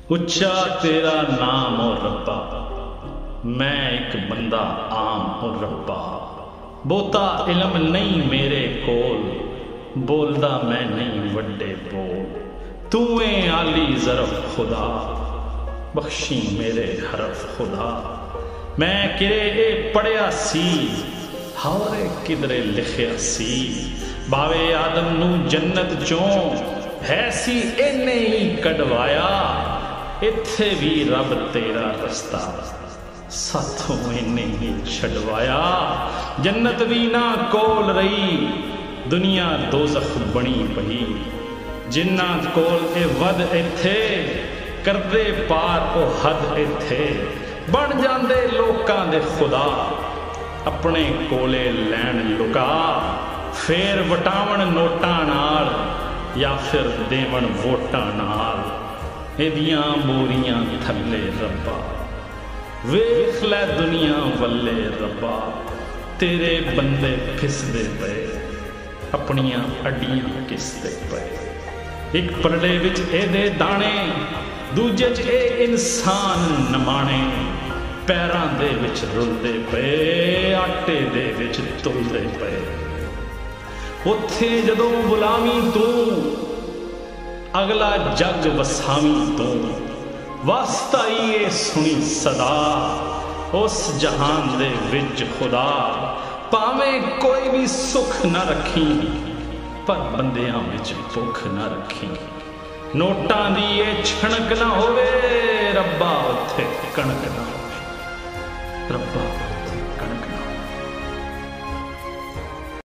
उच्चा तेरा नाम ओ रब्बा, मैं एक बंदा आम ओ रब्बा। बोता इलम नहीं मेरे कोल, बोलदा मैं नहीं वड्डे बोल। तू ए आली ज़रफ़ खुदा, बख्शी मेरे हरफ खुदा। मैं किरे ए पढ़िया सी, हावरे किधरे लिखिया सी। बावे आदम नू जन्नत चों है सी इन्ने ही कढवाया। इत्थे भी रब तेरा रस्ता साथों इन्ने ही छडवाया। जन्नत भी ना कोल रही, दुनिया दोज़ख बनी पई। जिन्ना कोल ए वध इत्थे, करदे पार ओ हद इत्थे। बन जांदे लोकां दे खुदा, अपने कोले लैन लुका। फेर वटावन नोटां नाल, या फिर देवन वोटां नाल। एदियां मोरियां थल्ले रब्बा, वेख लै दुनिया वल्ले रब्बा। तेरे बंदे फिसदे पे, अपनियां अड्डियां किसदे पे। एक परड़े विच एदे दाने, दूजे च ए इंसान नमाणे। पैरां दे विच रुलदे पे, आटे दे विच तुलदे पे। उत्थे जदों गुलामी तू, अगला जग वसावी तू। वास्ताई ए सुनी सदा, उस जहान दे विच खुदा। भावें कोई भी सुख न रखी, पर बंदियां विच भुख न रखी। नोटां दी ए छणक ना होवे, रब्बा उत्थे कणक ना होवे। रब्बा